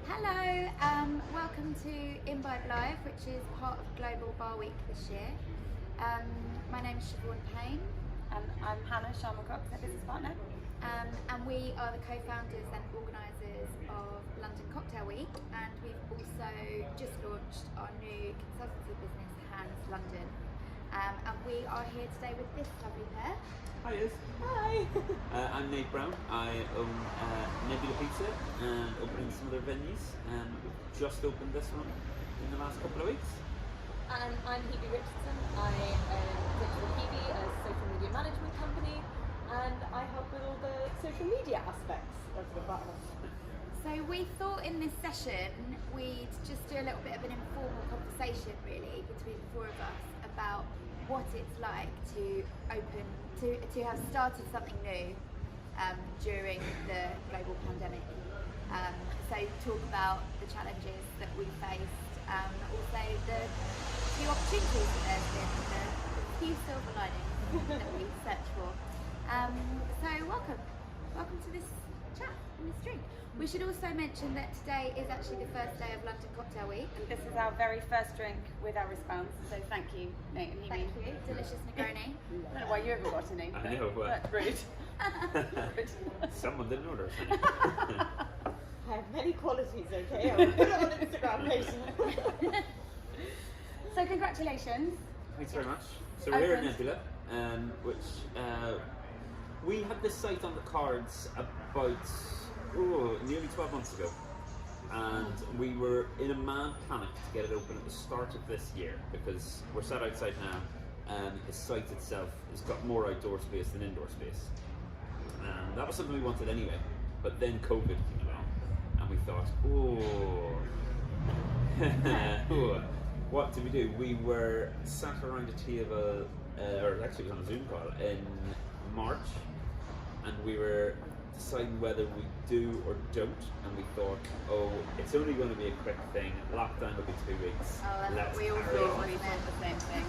Hello, welcome to Imbibe Live, which is part of Global Bar Week this year. My name is Siobhan, Payne. And I'm Hannah, Sharman, their business partner. And we are the co-founders and organisers of London Cocktail Week, and we've also just launched our new consultancy business, Hands London. And we are here today with this lovely pair. Hi, Liz. Hi! I'm Nate Brown. I own Nebula Pizza and opening some other venues. We've just opened this one in the last couple of weeks. And I'm Hebe Richardson. I work for Hebe, a social media management company, and I help with all the social media aspects of the business. So we thought in this session we'd just do a little bit of an informal conversation really between the four of us about what it's like to have started something new during the global pandemic. So talk about the challenges that we faced, also the opportunities that there's been, the few silver linings that we search for. So welcome to this chat and this drink. We should also mention that today is actually the first day of London Cocktail Week. And this is our very first drink with our response, so thank you, Nate and Hebe. Thank you. Delicious Negroni. I don't know why you ever got any. I know, but That's rude. someone didn't order. I have many qualities, okay? I'll put it on Instagram later. So congratulations. Thanks very much. So we're here at Nebula, which we had this site on the cards about nearly 12 months ago, and we were in a mad panic to get it open at the start of this year because we're sat outside now and the site itself has got more outdoor space than indoor space, and that was something we wanted anyway, but then COVID came along and we thought, what do we do? We were sat around a table, or actually it was on a Zoom call in March, and we were deciding whether we do or don't, and we thought, it's only going to be a quick thing, lockdown will be 2 weeks. Oh, that's Let's what we all carry thought, on. wasn't We it? thought the same thing.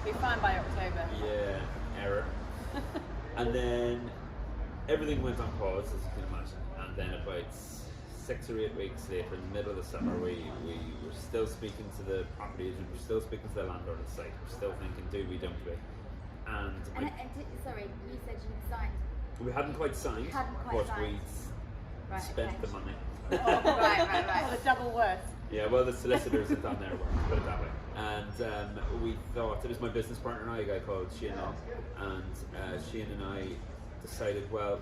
We're fine by October. Yeah, error. And then everything went on pause, as you can imagine, and then about 6 or 8 weeks later, in the middle of the summer, we were still speaking to the property agent, we're still speaking to the landlord of the site, we're still thinking, do we, don't we? Sorry, you said you'd signed. We hadn't quite signed, but we'd spent the money. Right. Oh, the double worth. Yeah, well, the solicitors had done their work, put it that way. And we thought, it was my business partner and I, a guy called Sharman, and Sharman and I decided, well,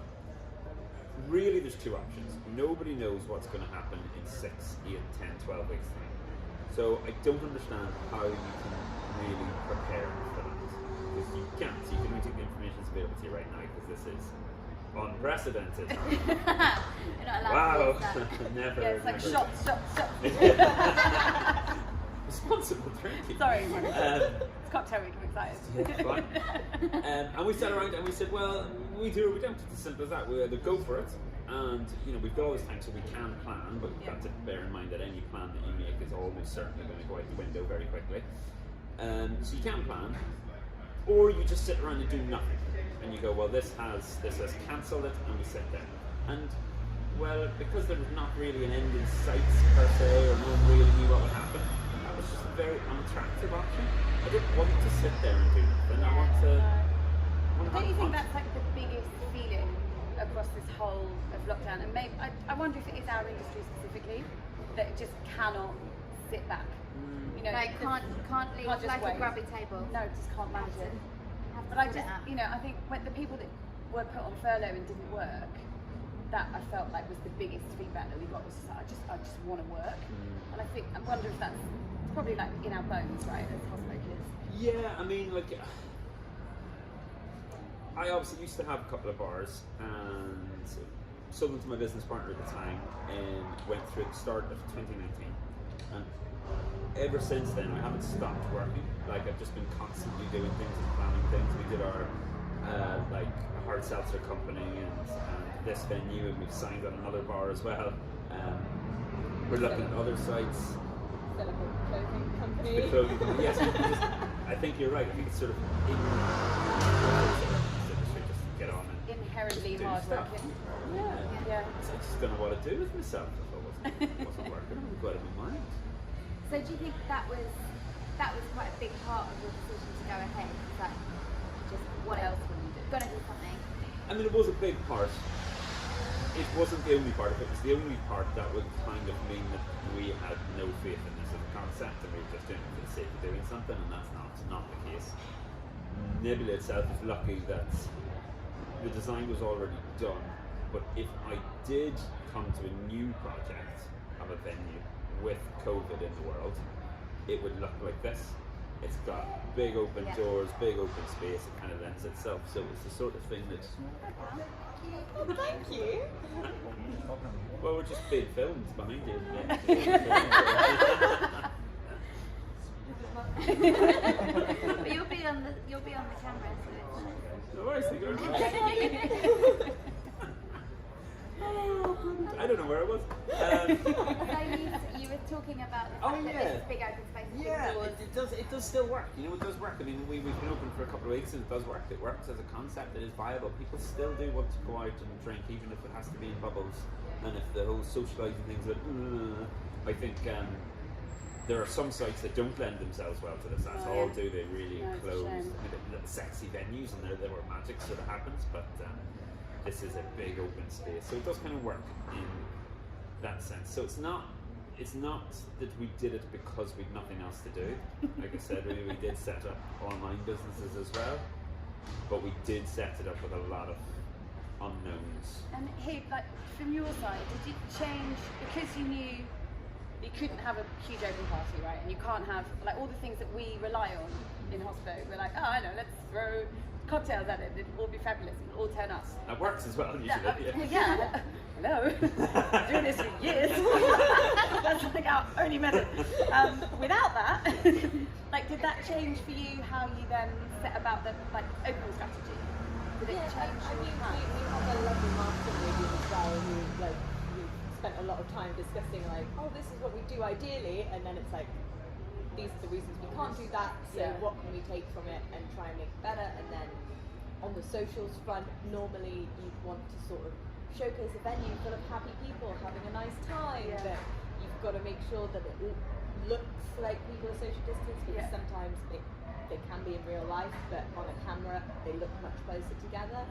really there's two options. Nobody knows what's going to happen in 6, 8, 10, 12 weeks time. So I don't understand how you can really prepare for that. Because you can't. You can only take the information that's available to you right now, because this is unprecedented. You're not allowed to use that. Never. Yeah, it's like never. shot. Responsible drinking. Sorry, it's cocktail week, I'm excited. Yeah, fine. And we sat around and we said, well, we do or we don't. It's as simple as that. We either go for it, and we've got all this time, so we can plan, but you've got to bear in mind that any plan that you make is almost certainly going to go out the window very quickly. So you can plan, or you just sit around and do nothing, and you go, well, this has cancelled it, and we sit there. And well, because there was not really an end in sight per se, or no one really knew what would happen, that was just a very unattractive option. I didn't want to sit there and do nothing. I want to. Don't you think that's like the biggest feeling across this whole of lockdown? And maybe I wonder if it is our industry specifically that it just cannot sit back. You know, Like can't leave can't just like wait. a grubby table. No, just can't manage it. Have to But I sit just, it out. I think when the people that were put on furlough and didn't work, that I felt like was the biggest feedback that we got was just like, I just want to work. And I wonder if that's probably like in our bones, right, as house makers. Yeah, I mean, like, I obviously used to have a couple of bars, and sold them to my business partner at the time, and went through at the start of 2019. And ever since then, I haven't stopped working. Like, I've just been constantly doing things and planning things. We did our like a hard seltzer company and this venue, and we've signed on another bar as well. We're looking at other sites. Celebrate clothing company. The clothing company, yes. I think you're right. I think it's sort of in the industry, just get on and Inherently just do hard stuff. working. Yeah. Yeah. So I just don't know what to do with myself if I wasn't wasn't working. I was in my mind. So do you think that was quite a big part of your decision to go ahead? Like, just What else would you do? Gonna do something. I mean, it was a big part. It wasn't the only part of it. It was the only part that would kind of mean that we had no faith in this as a concept, and we were just doing it for the sake of doing something, and that's not the case. Nebula itself is lucky that the design was already done, but if I did come to a new project of a venue with COVID in the world, it would look like this. It's got big open doors, big open space, it kind of lends itself, so it's the sort of thing that... Oh, thank you. Well, we're just being filmed behind you. But you'll be on the camera, so No worries, I don't know where I was. so you were talking about the fact that this big open space is Yeah, indoors. it does still work. You know, it does work. I mean, we've been open for a couple of weeks and it does work. It works as a concept. It is viable. People still do want to go out and drink, even if it has to be in bubbles. And if the whole socialising thing's like, I think there are some sites that don't lend themselves well to this at all, do they? Really close, sexy venues, and there where magic sort of happens, but this is a big open space, so it does kind of work in that sense. So it's not that we did it because we'd nothing else to do. Like I said, we did set up online businesses as well, but we did set it up with a lot of unknowns. And hey, like from your side, did you change because you knew you couldn't have a huge open party, right? And you can't have like all the things that we rely on in Hospo. We're like, oh, I know, let's throw cocktails at it. It'll all be fabulous. It'll all turn us. That works as well usually. Yeah. Hello. Doing this for years. That's like our only method. Without that, like, did that change for you how you then set about the like opening strategy? Did it change? I mean, we have a lovely marketing lady as well who we spent a lot of time discussing like, oh, this is what we do ideally, and then it's like, these are the reasons we can't do that, so what can we take from it and try and make it better. And then on the socials front, normally you'd want to sort of showcase a venue full of happy people having a nice time, but you've got to make sure that it looks like people are social distance, because sometimes they can be in real life, but on a camera they look much closer together.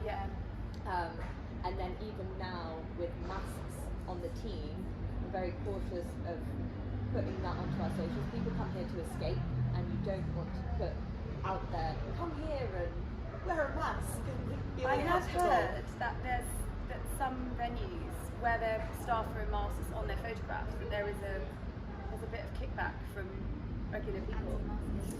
And then even now with masks on the team, I'm very cautious of putting that onto our socials. People come here to escape, and you don't want to put out there, come here and wear a mask and feel I have uncomfortable. heard that there's some venues where their staff are in masks on their photographs, that there's a bit of kickback from regular people.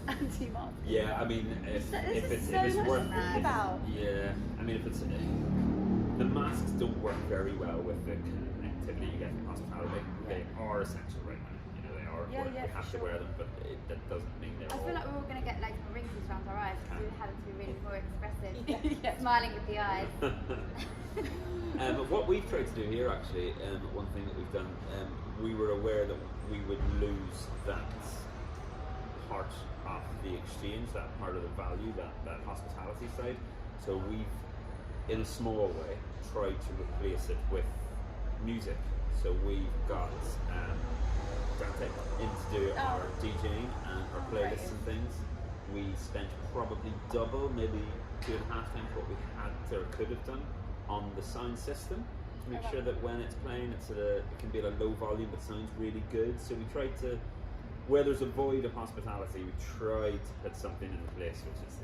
Anti-mask. Yeah, I mean, if it's so worth much about. Yeah, I mean, if it's the masks don't work very well with the connectivity you get from hospitality. They are essential right now. You know, they are. We have to wear them, but that doesn't mean they're I all. feel like we're all going to get like wrinkles around our eyes because we're having to be really more expressive, smiling with the eyes. But what we've tried to do here, actually, one thing that we've done, we were aware that we would lose that part of the exchange, that part of the value, that hospitality side. So we've, in a small way, tried to replace it with music. So we've got Dante in to do our DJing and our playlists and things. We spent probably double, maybe 2.5 times what we had or could have done on the sound system to make sure that when it's playing, it can be at a low volume but sounds really good. So we tried to, where there's a void of hospitality, we tried to put something in place, which is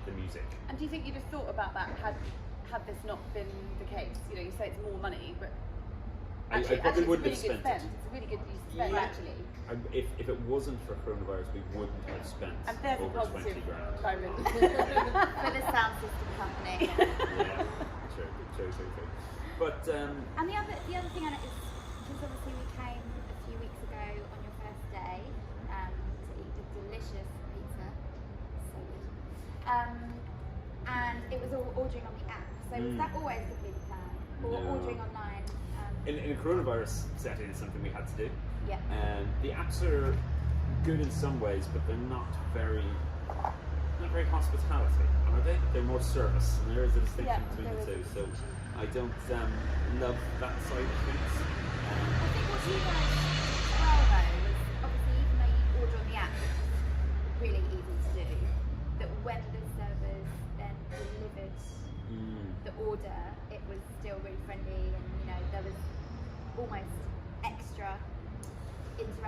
the music. And do you think you'd have thought about that had this not been the case? You know, you say it's more money, but actually, I probably it's wouldn't a really have spent good spend. it. It's a really good use of spend, actually. If it wasn't for coronavirus, we wouldn't have spent And there's a over 20 positive grand. moment. For the sound system company. Yeah, true. But And the other thing on it is, because obviously we came a few weeks ago on your first day to eat a delicious pizza, so good. And it was all ordering on the app. So was that always going to be the plan, or No. ordering online? in a coronavirus setting, it's something we had to do. Yeah. The apps are good in some ways, but they're not very hospitality, are they? They're more service, and there is a distinction between the two. So I don't love that side of things.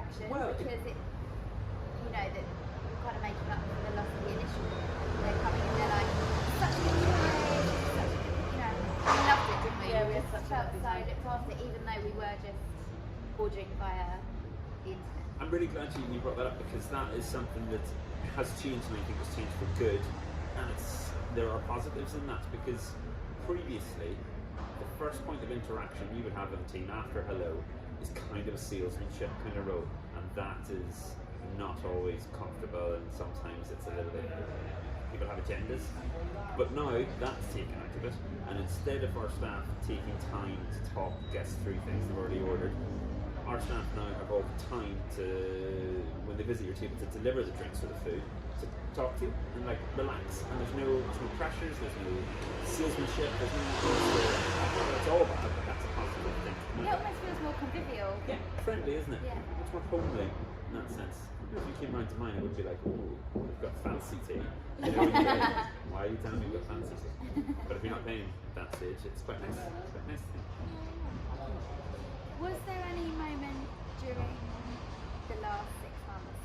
interaction Well, because it, you know, that you're kind of making up for the loss of the initial. They're coming in, they're like, such a good try, such a good, you know, we loved it, didn't we? Yeah, we had just such a felt lovely so time. looked after, even though we were just ordering via the internet. I'm really glad you brought that up because that is something that has changed and I think has changed for good. And there are positives in that because previously the first point of interaction you would have with the team after hello is kind of a salesmanship kind of role, and that is not always comfortable, and sometimes it's a little bit, people have agendas. But now that's taken out of it, and instead of our staff taking time to talk guests through things they've already ordered, our staff now have all the time to, when they visit your table, to deliver the drinks or the food, to talk to you and like relax. And there's no pressures, there's no salesmanship, there's no. It's all bad, but that's a positive thing. It almost feels more convivial. Yeah, friendly, isn't it? Yeah. Much more homely in that sense. If you came round to mine, it would be like, oh, we've got fancy tea. You know, why are you telling me we've got fancy tea? But if you're not paying that stage, it's quite nice. It's quite nice. Was there any moment during the last 6 months?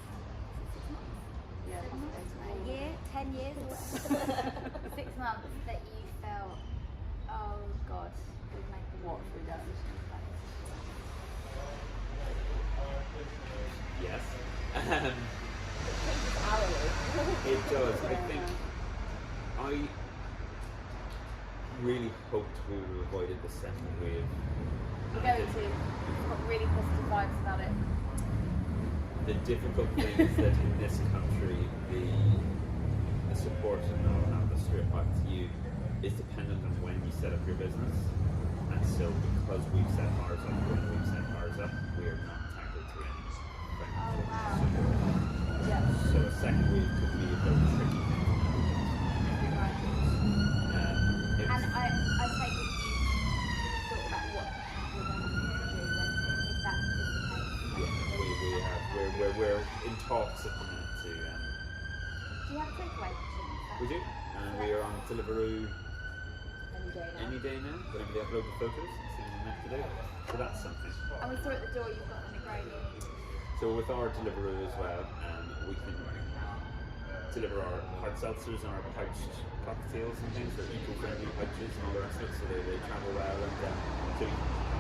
6 months? Yeah, 7 months? possibly. A year? 10 years? Or whatever? 6 months that you felt, oh God, we've made the What have we done? Yes. Changes hourly. It does. I think I really hoped we would have avoided the second wave. We're going to. We've got really positive vibes about it. The difficult thing is that in this country, the support and know-how that's straight back to you is dependent on when you set up your business. And so because we've set ours up, when we've set ours up, we are not entitled to any Oh, wow. support. Yeah. So a second wave could be a very tricky thing. And I take it you thought about what you're going to do if that is the case. Yeah, we're in talks at the minute to. Do you have a takeaway machine? We do, and we are on Deliveroo any day now. Whenever they upload the photos, it's in the net to do. So that's something. And we saw at the door you've got the Negroni. So with our Deliveroo as well, we can deliver our hard seltzers and our pouched cocktails and things. They're eco-friendly pouches and all the rest of it, so they travel well. And so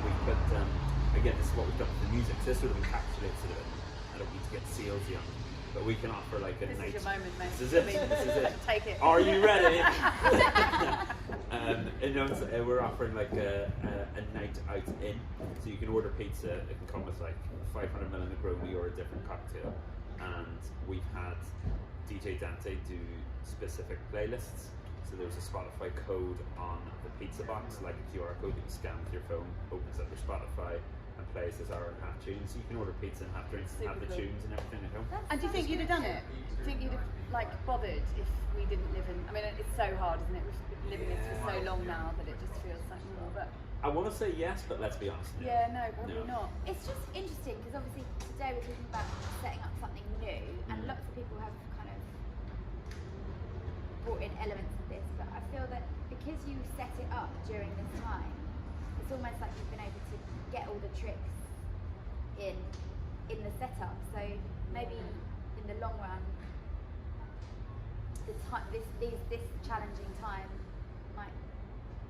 we put, again, this is what we've done with the music. So this sort of encapsulates it a bit. I don't need to get salesy on it, but we can offer like a This night. is your moment, mate. This is it. I mean, This is it. Take it. Are you ready? And we're offering like a night out in, so you can order pizza. It can come with like 500 ml Negroni or a different cocktail. And we've had DJ Dante do specific playlists. So there's a Spotify code on the pizza box, like a QR code that you scan with your phone, opens up your Spotify and plays this hour and a half tunes. So you can order pizza and have drinks and have the Super cool. tunes and everything at home. And do you think you'd have done it? Do you think you'd have like bothered if we didn't live in? I mean, it's so hard, isn't it? We've been living this for so long now that it just feels like more. But I want to say yes, but let's be honest. No. yeah, no, probably No. not. It's just interesting because obviously today we're talking about setting up something new, and lots of people have kind of brought in elements of this, but I feel that because you set it up during this time, it's almost like you've been able to get all the tricks in the setup. So maybe in the long run, this challenging time might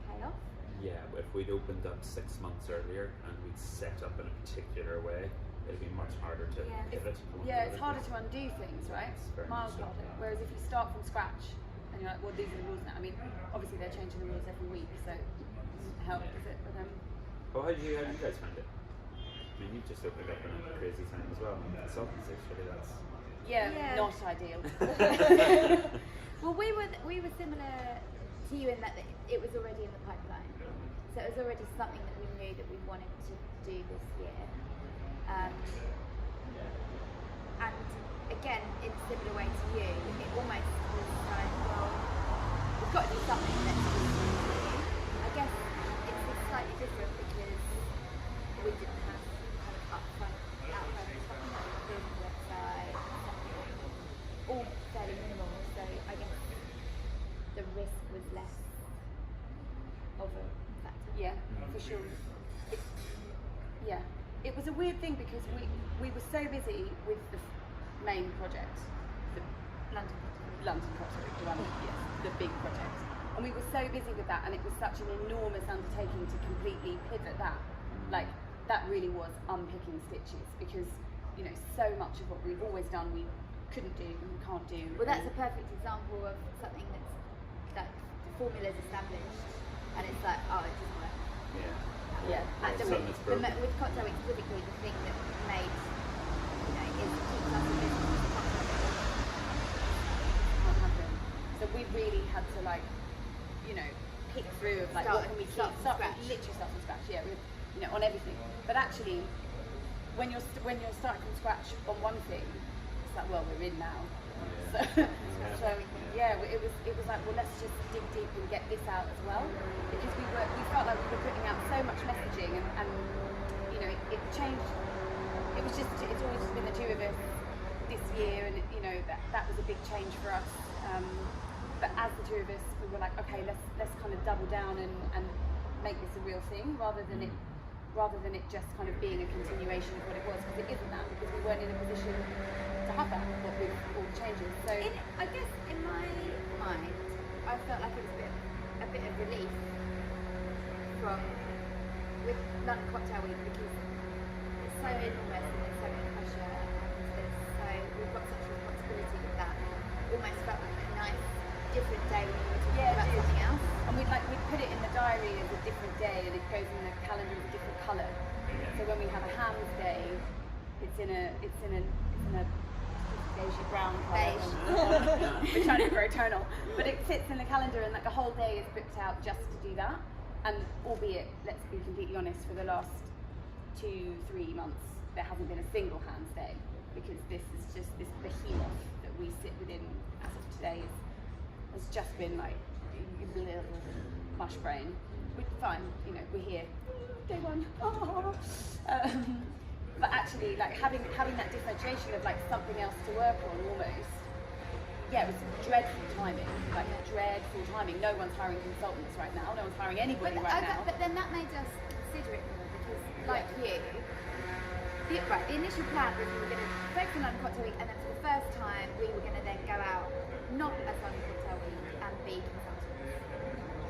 pay off. Yeah, if we'd opened up 6 months earlier and we'd set up in a particular way, it'd be much harder to Yeah. pivot. Yeah, it's harder to undo things, right? It's very Miles much so. harder. Whereas if you start from scratch and you're like, well, these are the rules now. I mean, obviously they're changing the rules every week, so it doesn't help, does it? But Well, how do you guys find it? I mean, you've just opened up in a crazy time as well. Consultancy, surely that's. yeah, not ideal. Well, we were similar to you in that it was already in the pipeline. So it was already something that we knew that we wanted to do this year. And again, in a similar way to you, it almost was like, well, we've got to do something that's new. I guess it's slightly different because we didn't have kind of upfront something like a building website, all fairly minimal. So I guess the risk was less of a factor. Yeah, for sure. Yeah. it was a weird thing because we were so busy with the main project, the London Cocktail Week, the big project, and we were so busy with that, and it was such an enormous undertaking to completely pivot that. Like, that really was unpicking stitches, because so much of what we've always done we couldn't do and we can't do. Well, that's a perfect example of something that's like the formula's established, and it's like, oh, it doesn't work. Yeah. With Cocktail Week specifically, the thing that made, is keeps us in business. Can't happen. So we really had to pick through of what can we keep, literally start from scratch. Yeah, on everything. But actually, when you're starting from scratch on one thing, it's like, well, we're in now. So it was like, well, let's just dig deep and get this out as well, because we felt like we were putting out so much messaging, and it changed. It's always just been the two of us this year, and that was a big change for us. But as the two of us, we were like, okay, let's kind of double down and make this a real thing, rather than it just kind of being a continuation of what it was, because it isn't that, because we weren't in a position to have that with all the changes. So I guess in my mind, I felt like it was a bit of relief with London Cocktail Week, because it's so enormous and there's so much pressure, and we've got such responsibility with that. It almost felt like a nice different day when we were talking about something else. And we'd put it in the diary as a different day, and it goes in the calendar as a different colour. So when we have a hams day, it's in a beigey brown colour. We're trying to be very tonal, but it sits in the calendar, and the whole day is booked out just to do that. And albeit, let's be completely honest, for the last 2-3 months there hasn't been a single hams day, because this is just this behemoth that we sit within as of today has just been like mush brain. We're fine, we're here. Day one. But actually, having that differentiation of something else to work on almost. Yeah, it was dreadful timing. Dreadful timing. No one's hiring consultants right now. No one's hiring anybody right now. But then that made us consider it more, because the initial plan was we were going to focus on London Cocktail Week, and then for the first time we were going to then go out not as London Cocktail Week and be consultants,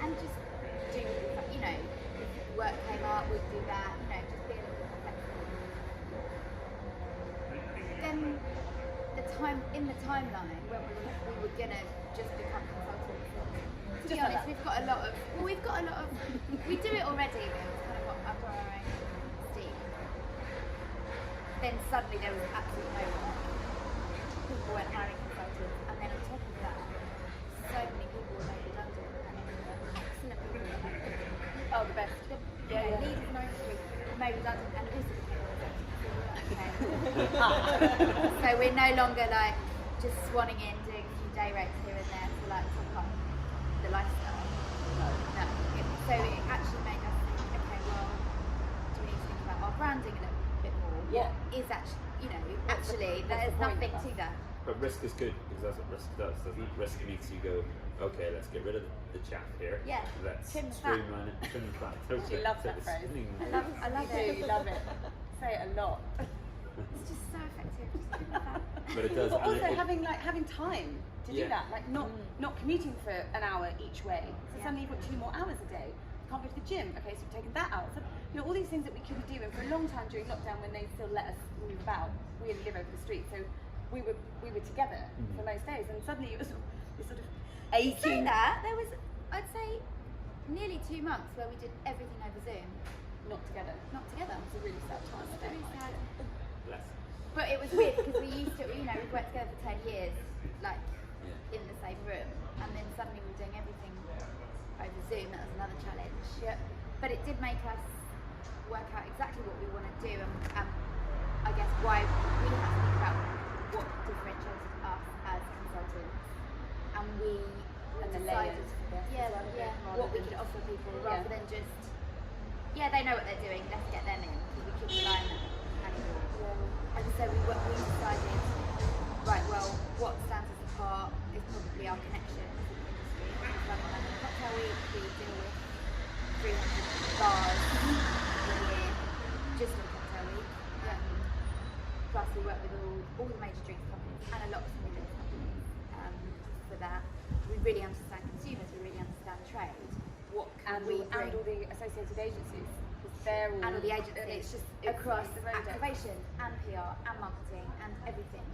and just do, if work came up, we'd do that, just be a little bit more flexible. Then in the timeline when we were going to just become consultants, to be honest, we've got a lot of we do it already, but it was kind of under our own steam. Then suddenly there was absolutely no work. People weren't hiring consultants, and then on top of that, so many people were made redundant, and excellent people. Oh, the best. Leaders in our industry were made redundant, and also became executives. So we're no longer just swanning in, doing a few day rates here and there to top up the lifestyle. No. So it actually made us think, okay, well, do we need to think about our branding a little bit more? Yeah. What is actually there's nothing to that. But risk is good, because that's what risk does, doesn't it? Risk makes you go, okay, let's get rid of the chaff here. Yeah. Let's Trim the fat. streamline it, trim the fat. Totally. You love that phrase. I love You it. do, you love it. Say it a lot. It's just so effective. Just trim the fat. But it does. But and also having time to do Yeah. that, not commuting for an hour each way. So suddenly you've got 2 more hours a day. You can't go to the gym. Okay, so you've taken that out. So, all these things that we couldn't do, and for a long time during lockdown, when they still let us move about, we only live over the street, so we were together for most days, and suddenly it was this sort of 18. Saying that, there was, I'd say, nearly 2 months where we did everything over Zoom. Not together. Not together. It's a really sad time. Very sad. Bless. But it was weird, because we used to, we've worked together for 10 years, in the same room, and then suddenly we were doing everything over Zoom. That was another challenge. Yeah. But it did make us work out exactly what we want to do, and I guess why we had to think about what differentiated us as consultants, and we decided, what we could offer people, rather than just, they know what they're doing, let's get them in, because we couldn't rely on them anymore. And so we decided, right, well, what stands us apart is probably our connection to the industry. We've run London Cocktail Week, we deal with 300 bars a year just on Cocktail Week. Plus we work with all the major drinks companies and a lot of small drinks companies for that. We really understand consumers, we really understand trade. What can we bring? And all the associated agencies. They're all, and all the agencies it's just across it's the Rolodex. activation and PR and marketing and everything.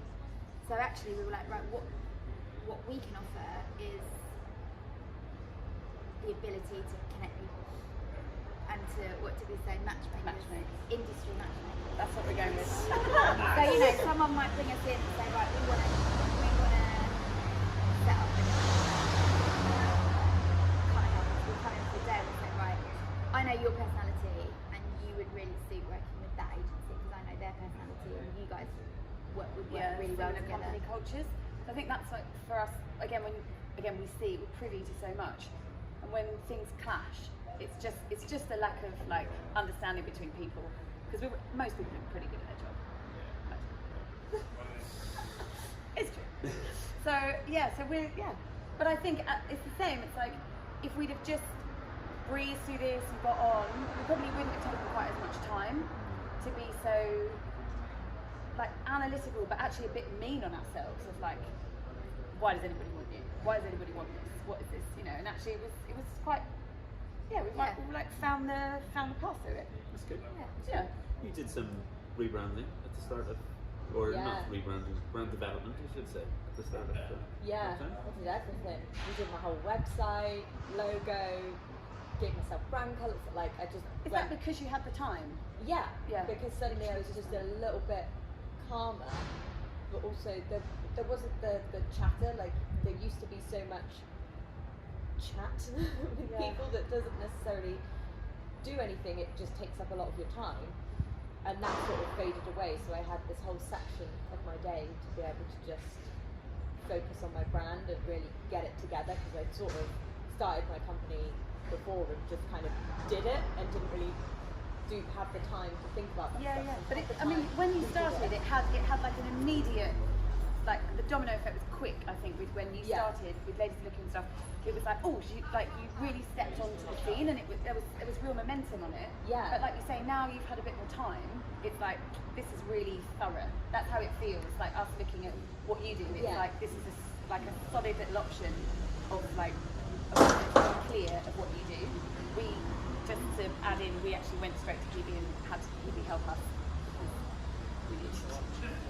So actually we were like, right, what we can offer is the ability to connect people and to, what did we say, matchmakers, industry matchmakers. That's what we're going with. So you know, someone might bring us in and say, right, we want to set up an kind of, we'll come in for a day and say, right, I know your personality and you would really suit working with that agency because I know their personality and you guys would work really well together. Company cultures. So I think that's like for us again we see we're privy to so much, and when things clash, it's just a lack of like understanding between people because most people are pretty good at their job. It's true. So but I think it's the same. It's like if we'd have just breezed through this and got on, we probably wouldn't have taken quite as much time to be so like analytical, but actually a bit mean on ourselves. Of like, why does anybody want you? Why does anybody want this? What is this? You know. And actually, it was quite. Yeah, we like found the path through it. That's good. Yeah. You did some rebranding at the start of, or not rebranding, brand development, I should say, at the start of. Yeah, I did everything. We did my whole website, logo, gave myself brand colours. Like I just. Is that because you had the time? Yeah. Yeah. Because suddenly I was just a little bit calmer, but also there wasn't the chatter. Like there used to be so much chat with people that doesn't necessarily do anything. It just takes up a lot of your time, and that sort of faded away. So I had this whole section of my day to be able to just focus on my brand and really get it together, because I'd sort of started my company before and just kind of did it and didn't really have the time to think about that stuff. But I mean, when you started, it had like an immediate, like the domino effect was quick. I think with when you started with Ladies Looking and stuff, it was like, oh, you really stepped onto the scene, and there was real momentum on it. Yeah. But like you say, now you've had a bit more time. It's like this is really thorough. That's how it feels. Like us looking at what you do. It's like this is like a solid little option of like clear of what you do. We just to add in, we actually went straight to PB and had PB help us. We did.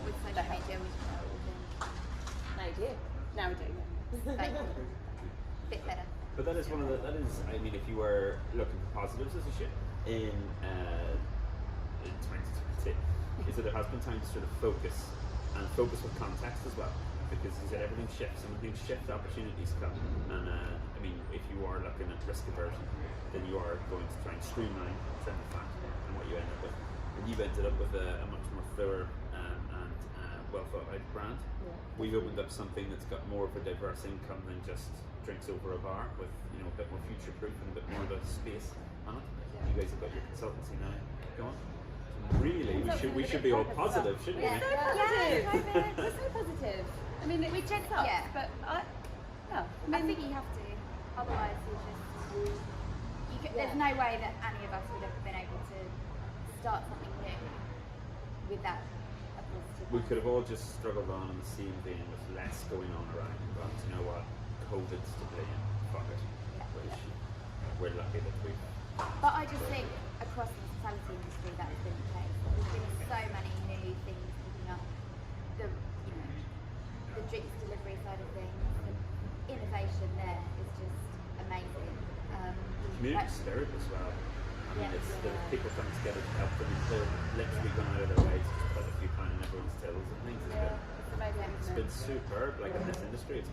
With social media, we know all Now you do. Now we do. Thank you. Bit better. But that is that is, I mean, if you were looking for positives as you should in 2020, is that there has been time to sort of focus with context as well. Because you said everything shifts, and when things shift, opportunities come. And I mean, if you are looking at risk aversion, then you are going to try and streamline the fact and what you end up with. And you've ended up with a much more thorough and well thought out brand. Yeah. We've opened up something that's got more of a diverse income than just drinks over a bar, with a bit more future proof and a bit more of a space on it. You guys have got your consultancy now. Go on. Really, we should be all positive, shouldn't we? We're so positive. I mean, we checked up, but I think you have to. Otherwise, there's no way that any of us would have been able to start something new without a positive. We could have all just struggled on in the same vein with less going on around. But you know what? COVID's to blame. Fuck it. We're lucky that we. But I just think across the hospitality industry that has been the case. There's been so many new things picking up. The drinks delivery side of things, the innovation there is just amazing. Community spirit as well. I mean, it's the people coming together to help them. They're literally going out of their way to just put a few pounds in everyone's tills and things. It's amazing. It's been superb. Like in this industry, it's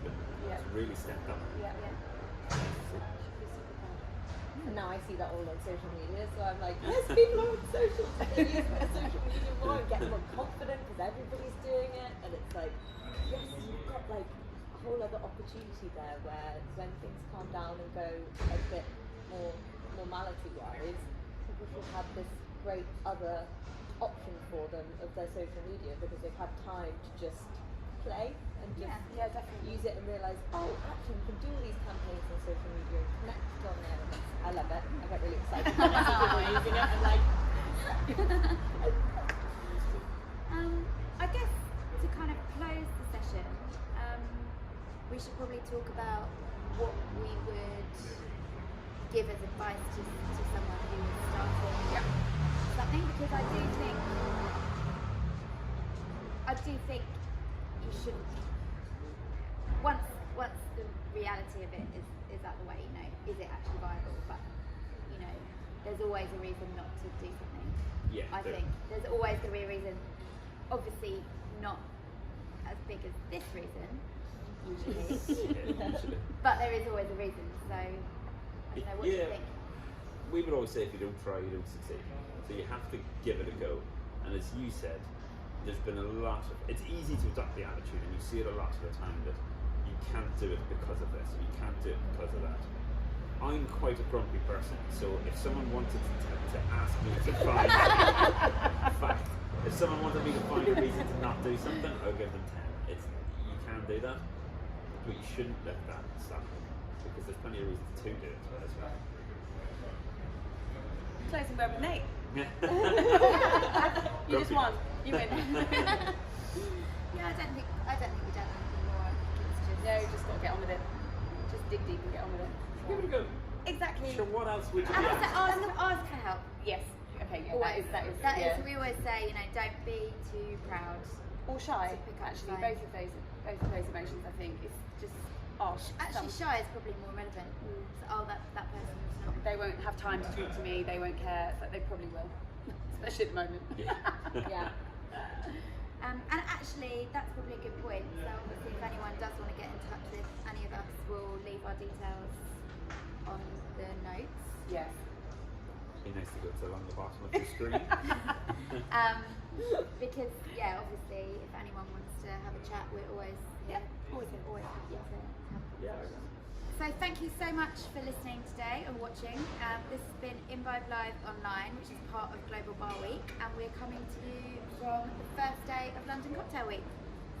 really stepped up. And now I see that all on social media, so I'm like, yes, people are on social. They're using their social media more and getting more confident because everybody's doing it, and it's like, yes, you've got like a whole other opportunity there where when things calm down and go a bit more normality-wise, people should have this great other option for them of their social media because they've had time to just play and just definitely use it and realise, oh, actually we can do all these campaigns on social media and connect on there. And I love it. I get really excited when I see people using it. I'm like, talk about what we would give as advice to someone who is starting something, because I do think you should, once the reality of it is out the way, you know, is it actually viable? But you know, there's always a reason not to do something. Yeah, I think there's always going to be a reason. Obviously, not as big as this reason, usually. But there is always a reason. So, I don't know, what do you think? We would always say if you don't try, you don't succeed. So you have to give it a go. And as you said, there's been a lot of. It's easy to adopt the attitude, and you see it a lot of the time that you can't do it because of this, you can't do it because of that. I'm quite a grumpy person, so if someone wanted to ask me to find fact, if someone wanted me to find a reason to not do something, I'll give them 10. You can do that, but you shouldn't let that stop you, because there's plenty of reasons to do it as well. Closing word with Nate. You just Grumpy. won. You win. Yeah, I don't think we've done anything more. I think it's just No, you just got to get on with it. Just dig deep and get on with it. Give it a go. Exactly. Sure, what else would you and be also ours can help. Yes. Okay. Yeah. Always. That is. That yeah. is, we always say, you know, don't be too proud. Or shy. to pick up Actually, the both of those emotions, I think, is just Actually, shy is probably more relevant. So, that person is not. They won't have time to talk to me. They won't care, but they probably will, especially at the moment. Yeah. And actually, that's probably a good point. So obviously, if anyone does want to get in touch with any of us, we'll leave our details on the notes. Yes. Be nice to go to along the bottom of the screen. Because obviously, if anyone wants to have a chat, we're always happy to have a conversation. So thank you so much for listening today and watching. This has been Imbibe Live Online, which is part of Global Bar Week, and we're coming to you from the first day of London Cocktail Week.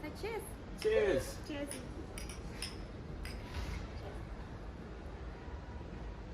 So cheers. Cheers. Cheers.